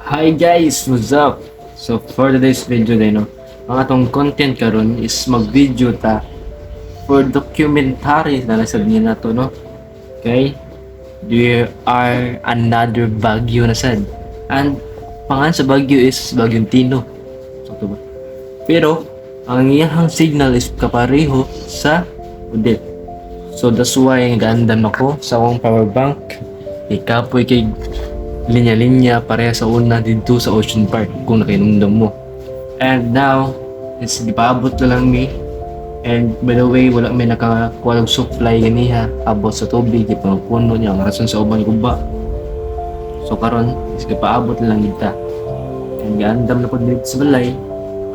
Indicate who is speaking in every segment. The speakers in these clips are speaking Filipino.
Speaker 1: Hi guys, what's up? So for today's video din, no, ang atong content karon is mag-video ta for documentary na nasab niya na to, no? Okay? There are another Baguio na sad. And pangan sa Baguio is Bagyong Tino. So, to ba? Pero ang iyang signal is kapareho sa Odette. So that's why gandam ako sa akong power bank. Ikapoy kay linya-linya pareha sa una dito sa Ocean Park kung nakinumdam mo. And now, is gipaabot na lang mi. And by the way, wala may nakakuha ng supply ganiha abot sa tubig, ipangupuno niya ang rason sa ubang guba. So karon is gipaabot na lang kita. And gaandam na po dito sa balay.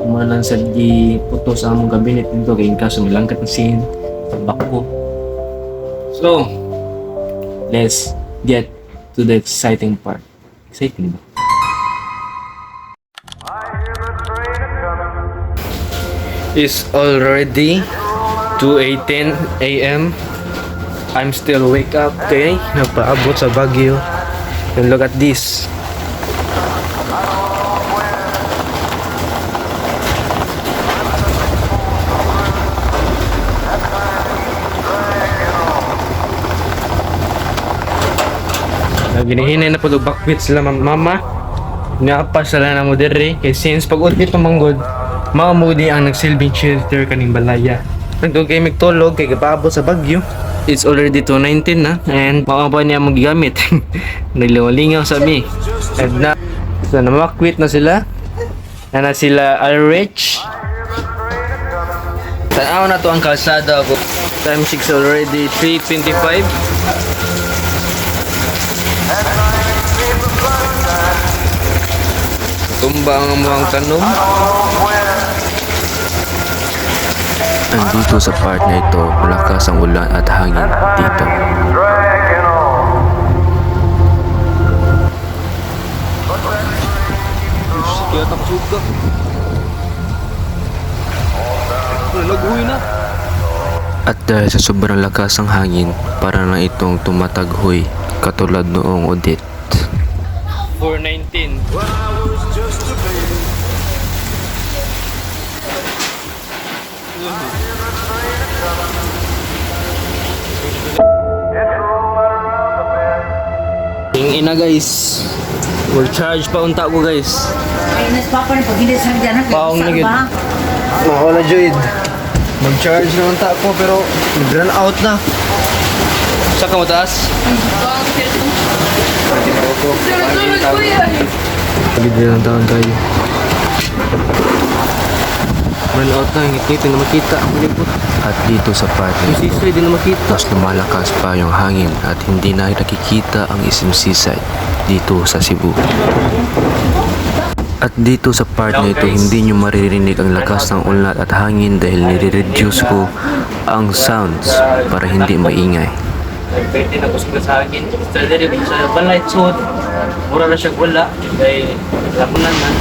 Speaker 1: Kung lang sa di puto sa among gabinet dito kay kaso milangkat ng scene pagbako. So, let's get to the exciting part. Exciting ba? It's already 2:18 a.m. I'm still wake up, okay? Nagpaabot sa Baguio. And look at this. Ginihinay na po bakwit sila mama. Nga sila na mo diri kay since pag udit pamanggod maamudi ang nagsilbing shelter kaning balaya. Nagtug kay magtulog kay kapaabot sa Baguio. It's already 2:19 na and mao pa niya mo gigamit. Naglingaw sa mi. And na so namakwit na sila. Na sila rich. Tanaw na to ang kalsada ko. Time 6 already 3:25. Tumba ang muang tanom.
Speaker 2: Andito sa part na ito, malakas ang ulan at hangin dito.
Speaker 1: Kaya takot ka. Laguhin na.
Speaker 2: At dahil sa sobrang lakas ng hangin, para na itong tumataghoy katulad noong Odette.
Speaker 1: 4:19. Yung ina guys, we're charged pa unta ko guys.
Speaker 3: Ay, naspapa na pag hindi sa dyan.
Speaker 1: Paong na gid. Mawala joyd. Mag-charge na unta ko pero nag-run out na. Saka mo taas? Pagigil ng taon tayo. Run out na, hindi na makita ang libot.
Speaker 2: At dito sa part na ito,
Speaker 1: Yung di na makita.
Speaker 2: mas lumalakas pa yung hangin at hindi na nakikita ang SM Seaside dito sa Cebu. At dito sa part na ito, hindi nyo maririnig ang lakas ng ulan at hangin dahil nire-reduce ko ang sounds para hindi maingay.
Speaker 1: Pwede na gusto sa akin. Sa diri sa balay sud. Mura na siya wala kay lamunan man.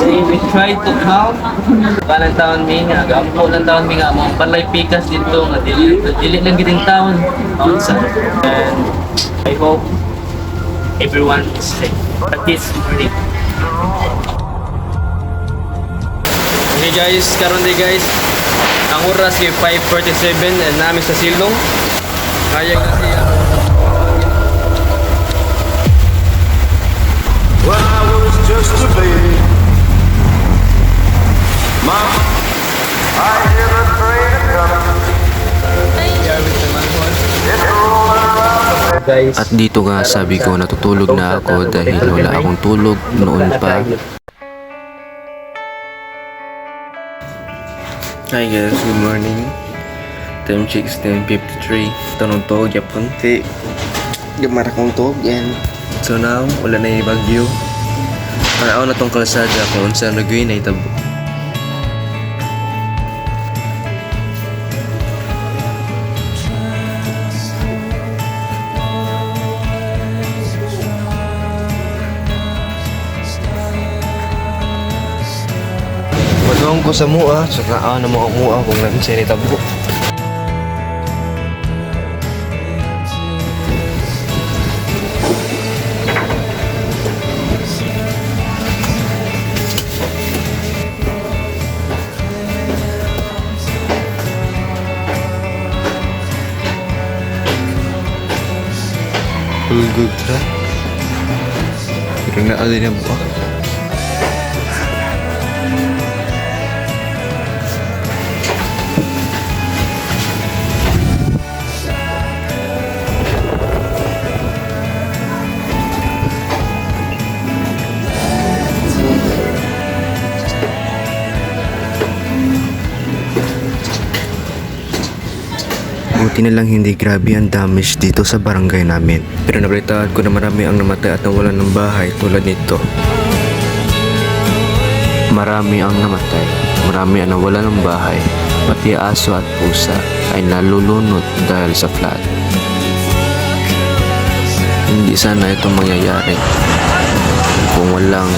Speaker 1: We try to count. Kanang taon mi nga, gampo ng taon mi nga mga balay pikas dito nga dili lang giding taon. Taon sa. And I hope everyone is safe. At this morning. Okay guys, karon day guys. Ang oras kay 5:47 and namin sa Silong. Kaya na siya.
Speaker 4: When I was just a baby, Mom, I hear the train coming. It's rolling around the
Speaker 1: Guys,
Speaker 2: At dito nga sabi ko natutulog na ako dahil wala akong tulog noon pa.
Speaker 1: hi guys, good morning. Time check is 10:53. Tanong to, Japon. Gamara kong to, yan. So now, wala na yung Baguio. Paraan na tong kalsada kung saan nagawin na itabo. Madong ko sa mua, saka na mo ang mua kung namin siya nitabo.
Speaker 2: Hulgog ra. Pero naali na ba? Buti na lang hindi grabe ang damage dito sa barangay namin. Pero nabalitaan ko na marami ang namatay at nawalan ng bahay tulad nito. Marami ang namatay, marami ang nawalan ng bahay, pati aso at pusa ay nalulunod dahil sa flood. Hindi sana ito mangyayari kung walang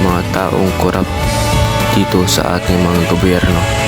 Speaker 2: mga taong korap dito sa ating mga gobyerno.